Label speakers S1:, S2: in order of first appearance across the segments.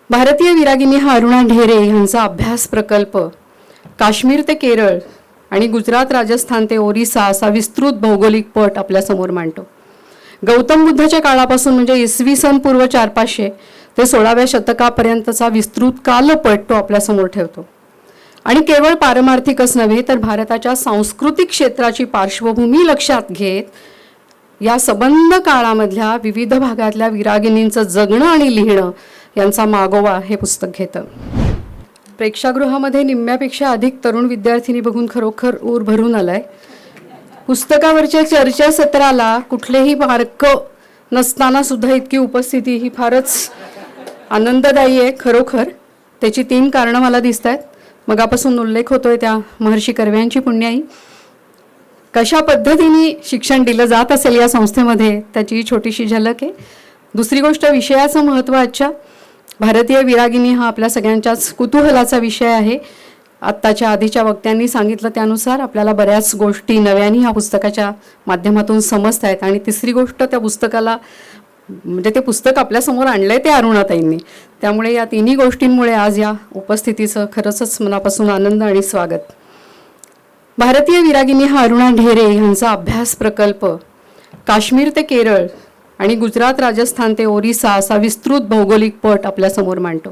S1: भारतीय विरागिनी हा अरुणा ढेरे यांचा अभ्यास प्रकल्प काश्मीर ते केरळ आणि गुजरात, राजस्थान ते ओरिसा असा विस्तृत भौगोलिक पट आपल्यासमोर मांडतो. गौतम बुद्धाच्या काळापासून म्हणजे इसवी सन पूर्व 400-500 ते 16व्या शतकापर्यंतचा विस्तृत कालपट तो आपल्यासमोर ठेवतो. आणि केवळ पारमार्थिकच नव्हे तर भारताच्या सांस्कृतिक क्षेत्राची पार्श्वभूमी लक्षात घेत या सबंध काळामधल्या विविध भागातल्या विरागिनींचं जगणं आणि लिहिणं यांचा मागोवा हे पुस्तक घेतं. प्रेक्षागृहामध्ये निम्म्यापेक्षा अधिक तरुण विद्यार्थिनी बघून खरोखर ऊर भरून आलाय. पुस्तकावरच्या चर्चासत्राला कुठलेही मार्क नसताना सुद्धा इतकी उपस्थिती ही फारच आनंददायी आहे. खरोखर त्याची 3 कारणं मला दिसत आहेत. मगापासून उल्लेख होतोय त्या महर्षी कर्व्यांची पुण्याई. कशा पद्धतीने शिक्षण दिलं जात असेल या संस्थेमध्ये त्याची छोटीशी झलक आहे. दुसरी गोष्ट, विषयाचं महत्त्व. आजच्या भारतीय विरागिनी हा आपल्या सगळ्यांच्याच कुतूहलाचा विषय आहे. आत्ताच्या आधीच्या वक्त्यांनी सांगितलं त्यानुसार आपल्याला बऱ्याच गोष्टी नव्याने ह्या पुस्तकाच्या माध्यमातून समजत आहेत. आणि तिसरी गोष्ट, त्या पुस्तकाला म्हणजे ते पुस्तक आपल्यासमोर आणलंय ते अरुणाताईंनी. त्यामुळे या तिन्ही गोष्टींमुळे आज या उपस्थितीचं खरंच मनापासून आनंद आणि स्वागत. भारतीय विरागिनी हा अरुणा ढेरे यांचा अभ्यास प्रकल्प काश्मीर ते केरळ आणि गुजरात, राजस्थान ते ओरिसा असा विस्तृत भौगोलिक पट आपल्यासमोर मांडतो.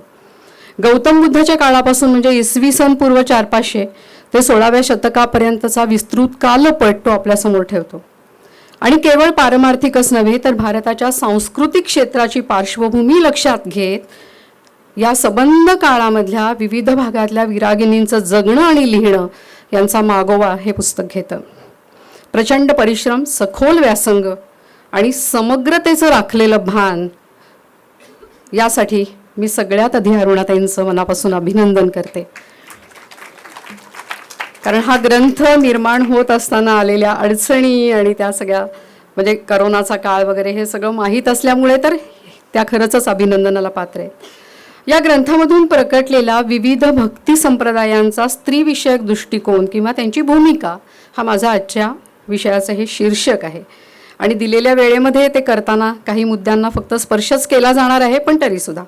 S1: गौतम बुद्धाच्या काळापासून म्हणजे इसवी सन पूर्व 400-500 ते 16व्या शतकापर्यंतचा विस्तृत कालपट तो आपल्यासमोर ठेवतो. आणि केवळ पारमार्थिकच नव्हे तर भारताच्या सांस्कृतिक क्षेत्राची पार्श्वभूमी लक्षात घेत या सबंध काळामधल्या विविध भागातल्या विरागिनींचं जगणं आणि लिहिणं यांचा मागोवा हे पुस्तक घेतं. प्रचंड परिश्रम, सखोल व्यासंग आणि समग्रतेचं राखलेलं भान यासाठी मी सगळ्यात आधी अरुणाताईंचं मनापासून अभिनंदन करते. कारण हा ग्रंथ निर्माण होत असताना आलेल्या अडचणी आणि त्या सगळ्या म्हणजे करोनाचा काळ वगैरे हे सगळं माहीत असल्यामुळे तर त्या खरंच अभिनंदनाला पात्र आहेत. या ग्रंथामधून प्रकटलेला विविध भक्ती संप्रदायांचा स्त्रीविषयक दृष्टिकोन किंवा त्यांची भूमिका हा माझा आजच्या विषयाचं हे शीर्षक आहे. आणि दिलेल्या वेळेमध्ये ते करताना काही मुद्द्यांना फक्त स्पर्शच केला जाणार आहे. पण तरीसुद्धा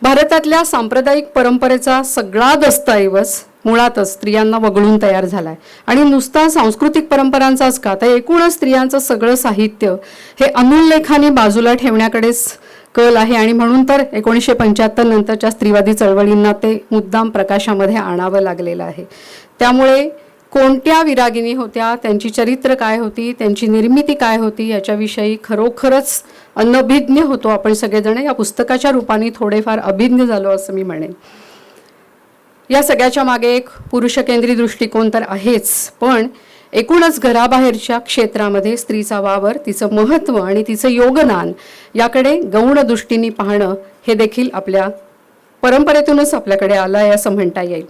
S1: भारतातल्या सांप्रदायिक परंपरेचा सगळा दस्तऐवज मुळातच स्त्रियांना वगळून तयार झालाय. आणि नुसता सांस्कृतिक परंपरांचाच का, तर एकूणच स्त्रियांचं सगळं साहित्य हे अनुल्लेखाने बाजूला ठेवण्याकडेच कल आहे. आणि म्हणून तर 1975 नंतरच्या स्त्रीवादी चळवळींना ते मुद्दाम प्रकाशामध्ये आणावं लागलेलं आहे. त्यामुळे कोणत्या विरागिनी होत्या, त्यांची चरित्र काय होती, त्यांची निर्मिती काय होती याच्याविषयी खरोखरच अनभिज्ञ होतो आपण सगळेजण. या पुस्तकाच्या रूपाने थोडेफार अभिज्ञ झालो असं मी म्हणेन. या सगळ्याच्या मागे एक पुरुषकेंद्री दृष्टिकोन तर आहेच, पण एकूणच घराबाहेरच्या क्षेत्रामध्ये स्त्रीचा वावर, तिचं महत्त्व आणि तिचं योगदान याकडे गौण दृष्टीने पाहणं हे देखील आपल्या परंपरेतूनच आपल्याकडे आलं आहे असं म्हणता येईल.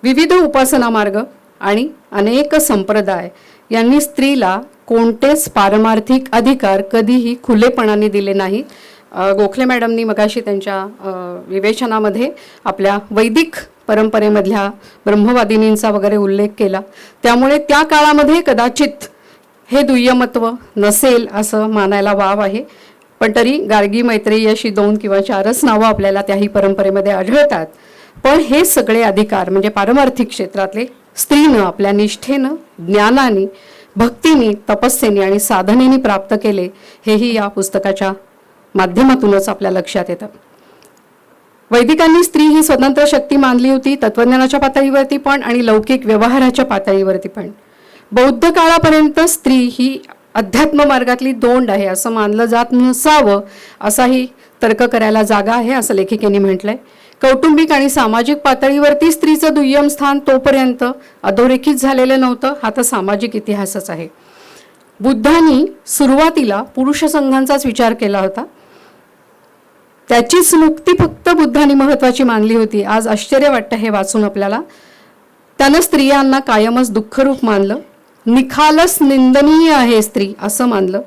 S1: विविध उपासना मार्ग आणि अनेक संप्रदाय यांनी स्त्रीला कोणतेच पारमार्थिक अधिकार कधीही खुलेपणाने दिले नाही. गोखले मॅडमनी मगाशी त्यांच्या विवेचनामध्ये आपल्या वैदिक परंपरेमधल्या ब्रह्मवादिनींचा वगैरे उल्लेख केला. त्यामुळे त्या काळामध्ये कदाचित हे दुय्यमत्व नसेल असं मानायला वाव आहे. पण तरी गार्गी, मैत्रेयी अशी 2 किंवा 4च नावं आपल्याला त्याही परंपरेमध्ये आढळतात. पण हे सगळे अधिकार म्हणजे पारमार्थिक क्षेत्रातले स्त्रीनं आपल्या निष्ठेनं, ज्ञानाने, भक्तीने, तपस्येने आणि साधनेने प्राप्त केले हेही या पुस्तकाच्या माध्यमातूनच आपल्या लक्षात येतं. वैदिकांनी स्त्री ही स्वतंत्र शक्ती मानली होती, तत्वज्ञानाच्या पातळीवरती पण आणि लौकिक व्यवहाराच्या पातळीवरती पण. बौद्ध काळापर्यंत स्त्री ही अध्यात्म मार्गातली दोंड आहे असं मानलं जात नसावं असाही तर्क करायला जागा आहे असं लेखिकेने म्हटलंय. कौटुंबिक आणि सामाजिक पातळीवरती स्त्रीचं दुय्यम स्थान तोपर्यंत अधोरेखित झालेलं नव्हतं. हा तर सामाजिक इतिहासच आहे. बुद्धांनी सुरुवातीला पुरुष संघांचाच विचार केला होता. त्याचीच मुक्ती फक्त बुद्धांनी महत्त्वाची मानली होती. आज आश्चर्य वाटतं हे वाचून आपल्याला. त्यानं स्त्रियांना कायमच दुःखरूप मानलं. निखालस निंदनीय आहे स्त्री असं मानलं.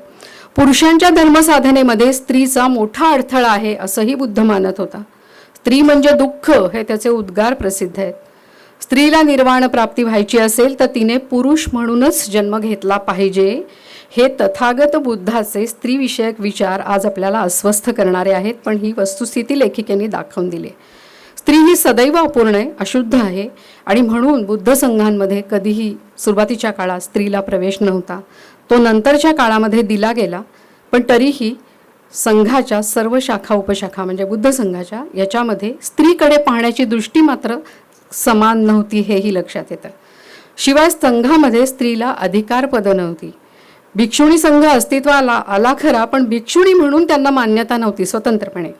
S1: पुरुषांच्या धर्मसाधनेमध्ये स्त्रीचा मोठा अडथळा आहे असंही बुद्ध मानत होता. स्त्री म्हणजे दुःख हे त्याचे उद्गार प्रसिद्ध आहेत. स्त्रीला निर्वाण प्राप्ती व्हायची असेल तर तिने पुरुष म्हणूनच जन्म घेतला पाहिजे. हे तथागत बुद्धाचे स्त्रीविषयक विचार आज आपल्याला अस्वस्थ करणारे आहेत, पण ही वस्तुस्थिती लेखिकेने दाखवून दिली. स्त्री ही सदैव अपूर्ण आहे, अशुद्ध आहे आणि म्हणून बुद्ध संघांमध्ये कधीही सुरुवातीच्या काळात स्त्रीला प्रवेश नव्हता. तो नंतरच्या काळामध्ये दिला गेला, पण तरीही संघाच्या सर्व शाखा उपशाखा म्हणजे बुद्ध संघाच्या याच्यामध्ये स्त्रीकडे पाहण्याची दृष्टी मात्र समान नव्हती, हेही लक्षात येतं. शिवाय संघामध्ये स्त्रीला अधिकारपद नव्हती. भिक्षुणी संघ अस्तित्वाला आला खरा, पण भिक्षुणी म्हणून त्यांना मान्यता नव्हती स्वतंत्रपणे.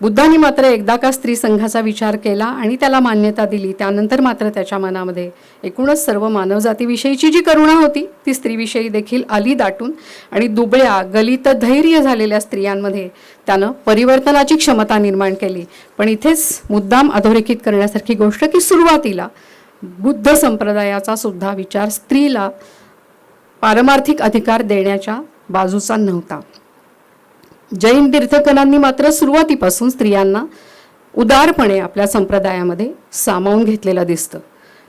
S1: बुद्धांनी मात्र एकदा का स्त्री संघाचा विचार केला आणि त्याला मान्यता दिली, त्यानंतर मात्र त्याच्या मनामध्ये एकूणच सर्व मानवजातीविषयीची जी करुणा होती ती स्त्रीविषयी देखील आली दाटून आणि दुबळ्या गलित धैर्य झालेल्या स्त्रियांमध्ये त्यानं परिवर्तनाची क्षमता निर्माण केली. पण इथेच मुद्दाम अधोरेखित करण्यासारखी गोष्ट की सुरुवातीला बुद्ध संप्रदायाचा सुद्धा विचार स्त्रीला पारमार्थिक अधिकार देण्याच्या बाजूचा नव्हता. जैन तीर्थंकरांनी मात्र सुरुवातीपासून स्त्रियांना उदारपणे आपल्या संप्रदायामध्ये सामावून घेतलेलं दिसतं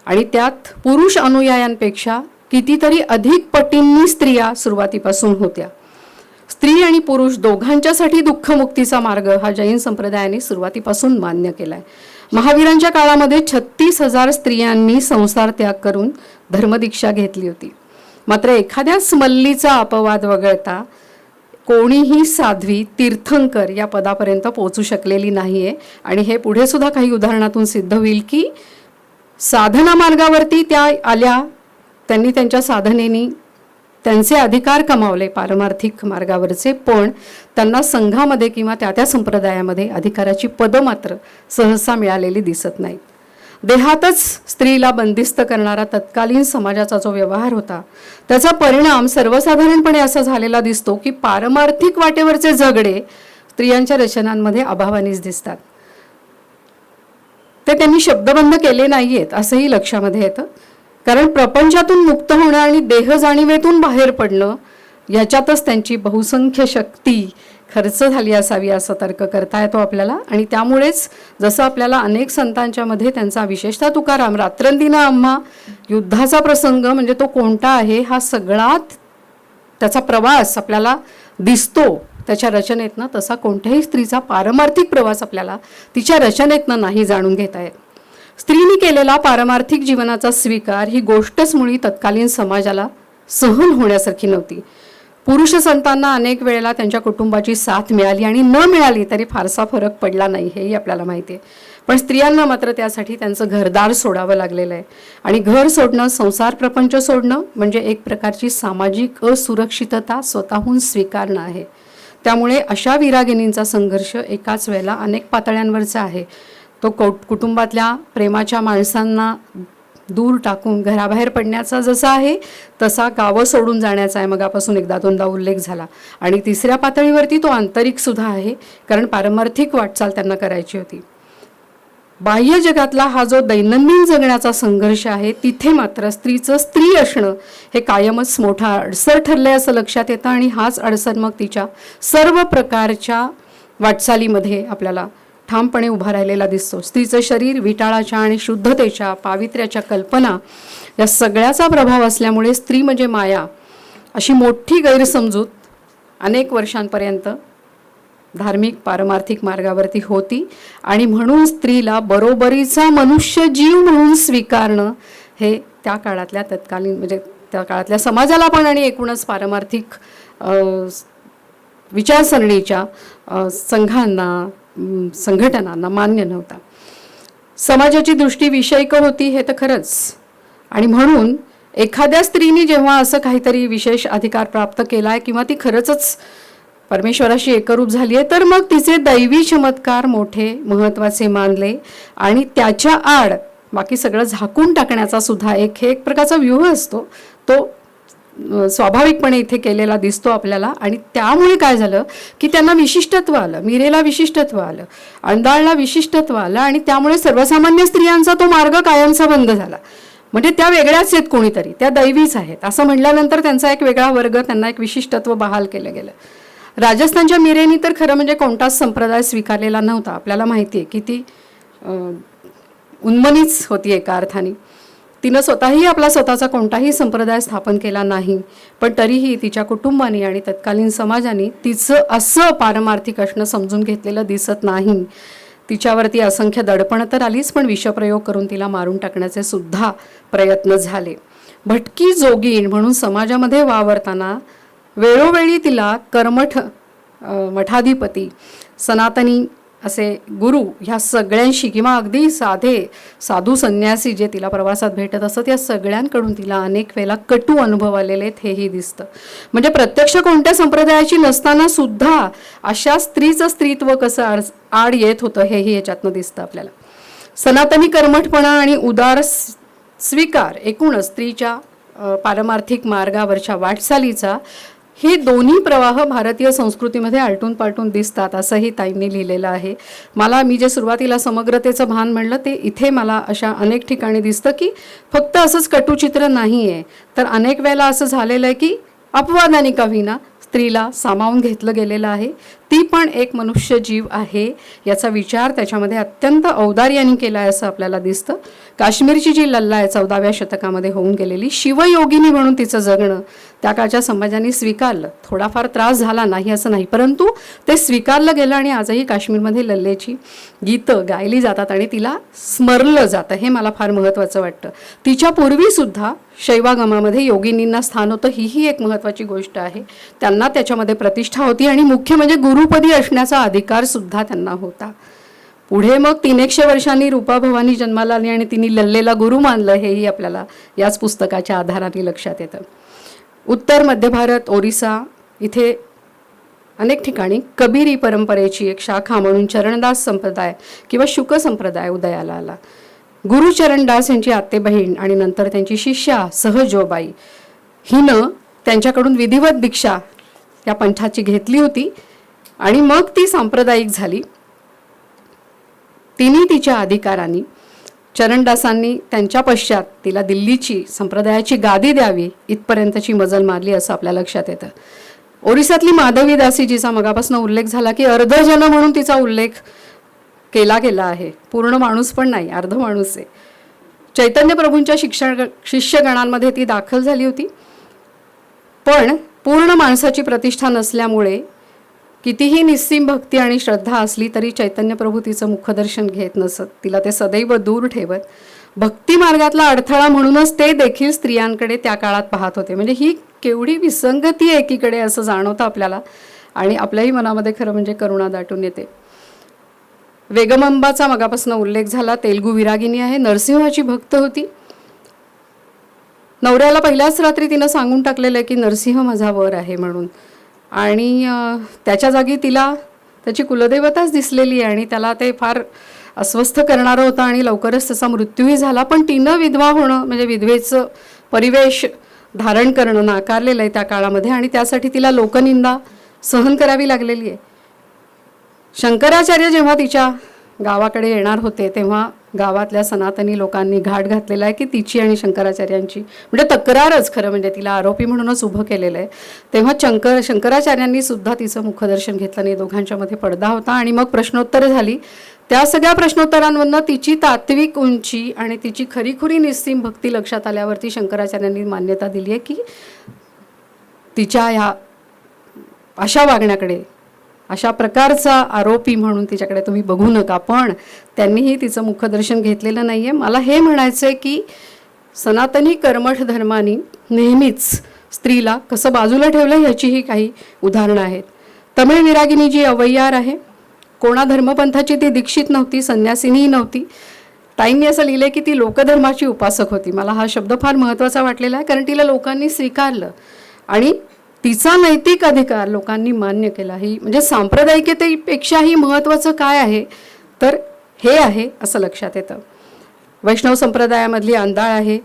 S1: आणि त्यात पुरुष अनुयायांपेक्षा कितीतरी अधिक पटींनी स्त्रिया सुरुवातीपासून होत्या. स्त्री आणि पुरुष दोघांच्यासाठी दुःखमुक्तीचा मार्ग हा जैन संप्रदायाने सुरुवातीपासून मान्य केलाय. महावीरांच्या काळामध्ये 36,000 स्त्रियांनी संसार त्याग करून धर्मदीक्षा घेतली होती. मात्र एखाद्या स्मल्लीचा अपवाद वगळता कोणीही साध्वी तीर्थंकर या पदापर्यंत पोहोचू शकलेली नाहीये. आणि हे पुढे सुद्धा काही उदाहरणातून सिद्ध होईल की साधना मार्गावरती त्या आल्या, त्यांनी त्यांच्या साधनेनी त्यांचे अधिकार कमावले पारमार्थिक मार्गावरचे, पण त्यांना संघामध्ये किंवा त्या संप्रदायामध्ये अधिकाराची पदं मात्र सहसा मिळालेली दिसत नाहीत. देहातच स्त्रीला बंदिस्त करणारा तत्कालीन समाजाचा जो व्यवहार होता त्याचा परिणाम सर्वसाधारणपणे असा झालेला दिसतो की पारमार्थिक वाटेवरचे झगडे स्त्रियांच्या रचनांमध्ये अभावानेच दिसतात. ते त्यांनी शब्दबंद केले नाहीयेत असंही लक्षामध्ये येतं, कारण प्रपंचातून मुक्त होणं आणि देह जाणीवेतून बाहेर पडणं याच्यातच त्यांची बहुसंख्य शक्ती खर्च झाली असावी असं तर्क करता येतो आपल्याला. आणि त्यामुळेच जसं आपल्याला अनेक संतांच्या मध्ये त्यांचा विशेषतः तुकाराम रात्रंदिना आम्हा युद्धाचा प्रसंग म्हणजे तो कोणता आहे हा सगळा त्याचा प्रवास आपल्याला दिसतो त्याच्या रचनेतनं, तसा कोणत्याही स्त्रीचा पारमार्थिक प्रवास आपल्याला तिच्या रचनेतनं नाही जाणून घेता येत. स्त्रीने केलेला पारमार्थिक जीवनाचा स्वीकार ही गोष्टच मुळी तत्कालीन समाजाला सहन होण्यासारखी नव्हती. पुरुष संतांना अनेक वेळेला त्यांच्या कुटुंबाची साथ मिळाली आणि न मिळाली तरी फारसा फरक पडला नाही, हेही आपल्याला माहिती आहे. पण स्त्रियांना मात्र त्यासाठी त्यांचं घरदार सोडावं लागलेलं आहे. आणि घर सोडणं, संसार प्रपंच सोडणं म्हणजे एक प्रकारची सामाजिक असुरक्षितता स्वतःहून स्वीकारणं आहे. त्यामुळे अशा विरागिनींचा संघर्ष एकाच वेळेला अनेक पातळ्यांवरचा आहे. तो कुटुंबातल्या प्रेमाच्या माणसांना दूर टाकून घराबाहेर पडण्याचा जसा आहे तसा गावं सोडून जाण्याचा आहे, मगापासून एकदा दोनदा उल्लेख झाला. आणि तिसऱ्या पातळीवरती तो आंतरिक सुद्धा आहे, कारण पारमार्थिक वाटचाल त्यांना करायची होती. बाह्य जगातला हा जो दैनंदिन जगण्याचा संघर्ष आहे तिथे मात्र स्त्रीचं स्त्री असणं हे कायमच मोठा अडसर ठरलंय असं लक्षात येतं. आणि हाच अडसर मग तिच्या सर्व प्रकारच्या वाटचालीमध्ये आपल्याला ठामपणे उभा राहिलेला दिसतो. स्त्रीचं शरीर विटाळाच्या आणि शुद्धतेच्या पावित्र्याच्या कल्पना या सगळ्याचा प्रभाव असल्यामुळे स्त्री म्हणजे माया अशी मोठी गैरसमजूत अनेक वर्षांपर्यंत धार्मिक पारमार्थिक मार्गावरती होती. आणि म्हणून स्त्रीला बरोबरीचा मनुष्य जीव म्हणून स्वीकारणं हे त्या काळातल्या तत्कालीन म्हणजे त्या काळातल्या समाजाला पण आणि एकूणच पारमार्थिक विचारसरणीच्या संघांना संघटनांना मान्य नव्हता. समाजाची दृष्टी विषयिक होती हे तर खरंच. आणि म्हणून एखाद्या स्त्रीने जेव्हा असं काहीतरी विशेष अधिकार प्राप्त केलाय किंवा ती खरंच परमेश्वराशी एकरूप झाली आहे तर मग तिचे दैवी चमत्कार मोठे महत्त्वाचे मानले आणि त्याच्या आड बाकी सगळं झाकून टाकण्याचा सुद्धा एक प्रकारचा व्यूह असतो, तो स्वाभाविकपणे इथे केलेला दिसतो आपल्याला. आणि त्यामुळे काय झालं की त्यांना विशिष्टत्व आलं, मीरेला विशिष्टत्व आलं, अंधाळला विशिष्टत्व आलं आणि त्यामुळे सर्वसामान्य स्त्रियांचा तो मार्ग कायमचा बंद झाला. म्हणजे त्या वेगळ्याच आहेत, कोणीतरी त्या दैवीच आहेत असं म्हटल्यानंतर त्यांचा एक वेगळा वर्ग, त्यांना एक विशिष्टत्व बहाल केलं गेलं. राजस्थानच्या मीरेनी तर खरं म्हणजे कोणताच संप्रदाय स्वीकारलेला नव्हता. आपल्याला माहिती आहे की ती उन्मनीच होती एका अर्थाने. तिनं स्वतःही आपला स्वतःचा कोणताही संप्रदाय स्थापन केला नाही, पण तरीही तिच्या कुटुंबाने आणि तत्कालीन समाजाने तिचं असं पारमार्थिक असणं समजून घेतलेलं दिसत नाही. तिच्यावरती असंख्य दडपण तर आलीच, पण विषप्रयोग करून तिला मारून टाकण्याचे सुद्धा प्रयत्न झाले. भटकी जोगीण म्हणून समाजामध्ये वावरताना वेळोवेळी तिला कर्मठ मठाधिपती, सनातनी असे गुरु ह्या सगळ्यांशी किंवा अगदी साधू संन्यासी जे तिला प्रवासात भेटत असत या सगळ्यांकडून तिला अनेक वेळेला कटू अनुभव आलेले आहेत हेही दिसतं. म्हणजे प्रत्यक्ष कोणत्या संप्रदायाची नसताना सुद्धा अशा स्त्रीचं स्त्रीत्व कसं आड येत होतं हेही याच्यातनं दिसतं आपल्याला. सनातनी कर्मठपणा आणि उदार स्वीकार एकूणच स्त्रीच्या पारमार्थिक मार्गावरच्या वाटचालीचा हे दोन्ही प्रवाह भारतीय संस्कृतीमध्ये आलटून पालटून दिसतात असंही ताईंनी लिहिलेलं आहे. मी जे सुरुवातीला समग्रतेचं भान म्हणलं ते इथे मला अशा अनेक ठिकाणी दिसतं की फक्त असंच कटुचित्र नाही आहे, तर अनेक वेळेला असं झालेलं आहे की अपवादाने का होईना स्त्रीला सामावून घेतलं गेलेलं आहे. ती पण एक मनुष्य जीव आहे याचा विचार त्याच्यामध्ये अत्यंत औदार्याने केला आहे असं आपल्याला दिसतं. काश्मीरची जी लल्ला आहे 14व्या शतकामध्ये होऊन गेलेली, शिवयोगिनी म्हणून तिचं जगणं त्या काळच्या समाजाने स्वीकारलं. थोडाफार त्रास झाला नाही असं नाही, परंतु ते स्वीकारलं गेलं आणि आजही काश्मीरमध्ये लल्लेची गीतं गायली जातात आणि तिला स्मरलं जातं. हे मला फार महत्त्वाचं वाटतं. तिच्या पूर्वीसुद्धा शैवागमामध्ये योगिनींना स्थान होतं, ही एक महत्त्वाची गोष्ट आहे. त्यांना त्याच्यामध्ये प्रतिष्ठा होती आणि मुख्य म्हणजे गुरुपदी असण्याचा अधिकार सुद्धा त्यांना होता. पुढे मग 300 वर्षांनी रूपा भवानी जन्माला आली आणि तिने लल्लेला गुरु मानलं हेही आपल्याला याच पुस्तकाच्या आधाराने लक्षात येतं. उत्तर मध्य भारत, ओरिसा इथे अनेक ठिकाणी कबीरी परंपरेची एक शाखा म्हणून चरणदास संप्रदाय किंवा शुक संप्रदाय उदयाला आला. गुरु चरणदास यांची आते बहीण आणि नंतर त्यांची शिष्या सहजोबाई हिनं त्यांच्याकडून विधिवत दीक्षा या पंथाची घेतली होती आणि मग ती सांप्रदायिक झाली. तिने तिच्या अधिकारांनी चरणदासांनी त्यांच्या पश्चात तिला दिल्लीची संप्रदायाची गादी द्यावी इथपर्यंतची मजल मारली असं आपल्या लक्षात येतं. ओरिसातली माधवी दासी जिचा मगापासून उल्लेख झाला की अर्धजन म्हणून तिचा उल्लेख केला गेला आहे. पूर्ण माणूस पण नाही, अर्ध माणूस आहे. चैतन्य प्रभूंच्या शिष्यगणांमध्ये ती दाखल झाली होती, पण पूर्ण माणसाची प्रतिष्ठा नसल्यामुळे कितीही निस्सीम भक्ती आणि श्रद्धा असली तरी चैतन्य प्रभू तिचं मुखदर्शन घेत नसत. तिला ते सदैव दूर ठेवत. भक्ती मार्गातला अडथळा म्हणूनच ते देखील स्त्रियांकडे त्या काळात पाहत होते. म्हणजे ही केवढी विसंगती एकीकडे असं जाणवतं आपल्याला आणि आपल्याही मनामध्ये खरं म्हणजे करुणा दाटून येते. वेगमांबाचा मगापासून उल्लेख झाला, तेलगू विरागिनी आहे, नरसिंहाची भक्त होती. नवऱ्याला पहिल्याच रात्री तिनं सांगून टाकलेलं आहे की नरसिंह माझा वर आहे म्हणून, आणि त्याच्या जागी तिला त्याची कुलदेवताच दिसलेली आहे आणि त्याला ते फार अस्वस्थ करणारं होतं आणि लवकरच त्याचा मृत्यूही झाला. पण तिनं विधवा होणं म्हणजे विधवेचं परिवेश धारण करणं नाकारलेलं आहे त्या काळामध्ये आणि त्यासाठी तिला लोकनिंदा सहन करावी लागलेली आहे. शंकराचार्य जेव्हा तिच्या गावाकडे येणार होते तेव्हा गावातल्या सनातनी लोकांनी घाट घातलेला आहे की तिची आणि शंकराचार्यांची म्हणजे तक्रारच खरं म्हणजे तिला आरोपी म्हणूनच उभं केलेलं आहे. तेव्हा शंकराचार्यांनी सुद्धा तिचं मुखदर्शन घेतलं नाही. दोघांच्यामध्ये पडदा होता आणि मग प्रश्नोत्तरं झाली. त्या सगळ्या प्रश्नोत्तरांमधनं तिची तात्विक उंची आणि तिची खरीखुरी निस्सीम भक्ती लक्षात आल्यावरती शंकराचार्यांनी मान्यता दिली आहे की तिच्या ह्या अशा वागण्याकडे, अशा प्रकारचा आरोपी म्हणून तिच्याकडे तुम्ही बघू नका. पण त्यांनीही तिचं मुखदर्शन घेतलेलं नाही आहे. मला हे म्हणायचं आहे की सनातनी कर्मठ धर्मानी नेहमीच स्त्रीला कसं बाजूला ठेवलं ह्याचीही काही उदाहरणं आहेत. तमिळ विरागिनी जी अवैयार आहे, कोणा धर्मपंथाची ती दीक्षित नव्हती, संन्यासिनीही नव्हती. ताईंनी असं लिहिलं की ती लोकधर्माची उपासक होती. मला हा शब्द फार महत्त्वाचा वाटलेला आहे कारण तिला लोकांनी स्वीकारलं आणि तिचा नैतिक अधिकार लोकांनी मान्य केला. ही म्हणजे सांप्रदायिकतेपेक्षाही महत्त्वाचं काय आहे तर हे आहे असं लक्षात येतं. वैष्णव संप्रदायामधली अंधाळ आहे.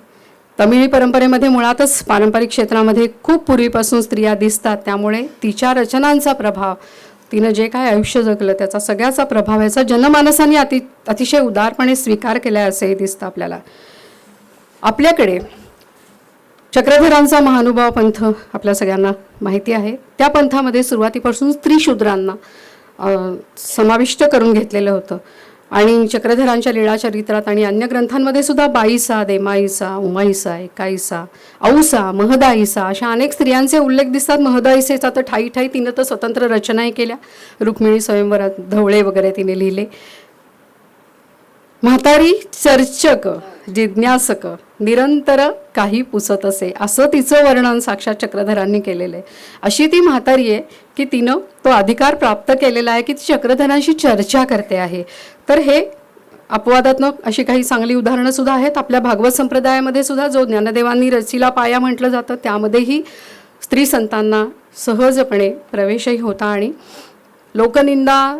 S1: तमिळी परंपरेमध्ये मुळातच पारंपरिक क्षेत्रामध्ये खूप पूर्वीपासून स्त्रिया दिसतात, त्यामुळे तिच्या रचनांचा प्रभाव, तिनं जे काय आयुष्य जगलं त्याचा सगळ्याचा प्रभाव याचा जनमानसाने अतिशय उदारपणे स्वीकार केला असंही दिसतं आपल्याला. आपल्याकडे चक्रधरांचा महानुभाव पंथ आपल्या सगळ्यांना माहिती आहे. त्या पंथामध्ये सुरुवातीपासून स्त्री शूद्रांना समाविष्ट करून घेतलेलं होतं आणि चक्रधरांच्या लीळाचरित्रात आणि अन्य ग्रंथांमध्ये सुद्धा बाईसा, देमाईसा, उमाईसा, एकाईसा, औसा, महदाईसा अशा अनेक स्त्रियांचे उल्लेख दिसतात. महदाईसेचा तर ठाई ठाई तिनं तर स्वतंत्र रचनाही केल्या. रुक्मिणी स्वयंवरात धवळे वगैरे तिने लिहिले. म्हातारी चर्चक, जिज्ञासक, निरंतर काही पुसत असे, असं तिचं वर्णन साक्षात चक्रधरांनी केलेलं आहे. अशी ती म्हातारी आहे की तिनं तो अधिकार प्राप्त केलेला आहे की ती चक्रधरांशी चर्चा करते आहे. तर हे अपवादात्मक अशी काही चांगली उदाहरणं सुद्धा आहेत. आपल्या भागवत संप्रदायामध्ये सुद्धा जो ज्ञानदेवांनी रचिला पाया म्हटलं जातं त्यामध्येही स्त्री संतांना सहजपणे प्रवेशही होता आणि लोकनिंदा,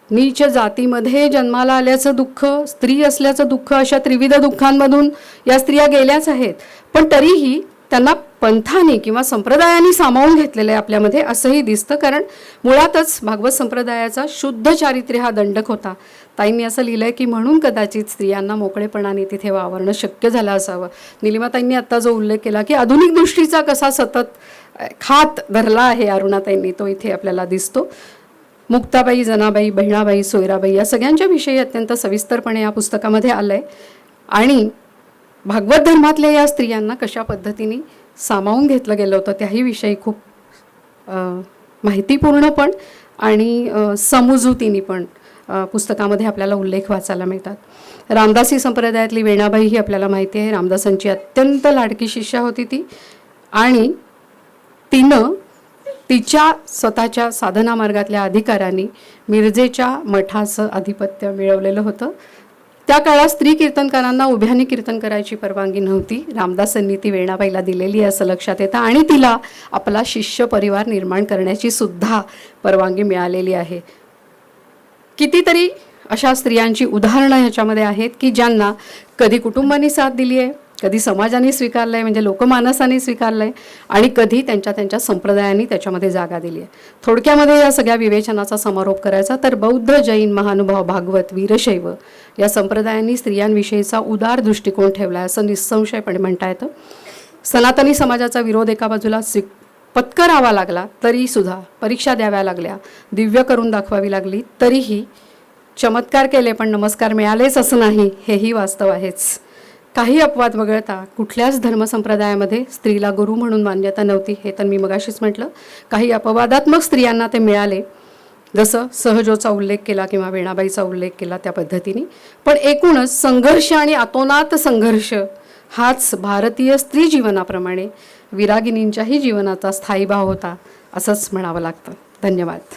S1: नीच जातीमध्ये जन्माला आल्याचं दुःख, स्त्री असल्याचं दुःख, अशा त्रिविध दुःखांमधून या स्त्रिया गेल्याच आहेत. पण तरीही त्यांना पंथाने किंवा संप्रदायाने सामावून घेतलेलं आहे आपल्यामध्ये असंही दिसतं. कारण मुळातच भागवत संप्रदायाचा शुद्ध चारित्र्य हा दंडक होता. ताईंनी असं लिहिलं आहे की म्हणून कदाचित स्त्रियांना मोकळेपणाने तिथे वावरणं शक्य झालं असावं. निलिमाताईंनी आत्ता जो उल्लेख केला की आधुनिक दृष्टीचा कसा सतत खात धरला आहे अरुणाताईंनी, तो इथे आपल्याला दिसतो. मुक्ताबाई, जनाबाई, बहिणाबाई, सोयराबाई या सगळ्यांच्या विषयी अत्यंत सविस्तरपणे या पुस्तकामध्ये आलं आहे. आणि भागवत धर्मातल्या या स्त्रियांना कशा पद्धतीने सामावून घेतलं गेलं होतं त्याही विषयी खूप माहितीपूर्ण पण आणि समजुतीने पण पुस्तकामध्ये आपल्याला उल्लेख वाचायला मिळतात. रामदासी संप्रदायातली वेणाबाई ही आपल्याला माहिती आहे. रामदासांची अत्यंत लाडकी शिष्या होती ती आणि तिनं तिच्या स्वतःच्या साधना मार्गातल्या अधिकारांनी मिरजेच्या मठाचं आधिपत्य मिळवलेलं होतं. त्या काळात स्त्री कीर्तनकारांना उभ्याने कीर्तन करायची परवानगी नव्हती. रामदासांनी ती वेणाबाईला दिलेली असं लक्षात येतं आणि तिला आपला शिष्य परिवार निर्माण करण्याची सुद्धा परवानगी मिळालेली आहे. कितीतरी अशा स्त्रियांची उदाहरणं ह्याच्यामध्ये आहेत की ज्यांना कधी कुटुंबाने साथ दिली आहे, कधी समाजाने स्वीकारलं आहे म्हणजे लोकमानसाने स्वीकारलं आहे आणि कधी त्यांच्या संप्रदायाने त्याच्यामध्ये जागा दिली आहे. थोडक्यामध्ये या सगळ्या विवेचनाचा समारोप करायचा तर बौद्ध, जैन, महानुभाव, भागवत, वीरशैव या संप्रदायांनी स्त्रियांविषयीचा उदार दृष्टिकोन ठेवला आहे असं निसंशयपणे म्हणता येतं. सनातनी समाजाचा विरोध एका बाजूला पत्करावा लागला तरीसुद्धा, परीक्षा द्याव्या लागल्या, दिव्य करून दाखवावी लागली तरीही चमत्कार केले पण नमस्कार मिळालेच असं नाही, हेही वास्तव आहेच. काही अपवाद वगळता कुठल्याच धर्मसंप्रदायामध्ये स्त्रीला गुरु म्हणून मान्यता नव्हती, हे तर मी मगाशीच म्हटलं. काही अपवादात्मक स्त्रियांना ते मिळाले, जसं सहजोचा उल्लेख केला किंवा वेणाबाईचा उल्लेख केला त्या पद्धतीने. पण एकूणच संघर्ष आणि अतोनात संघर्ष हाच भारतीय स्त्री जीवनाप्रमाणे विरागिनींच्याही जीवनाचा स्थायी भाव होता असंच म्हणावं लागतं. धन्यवाद.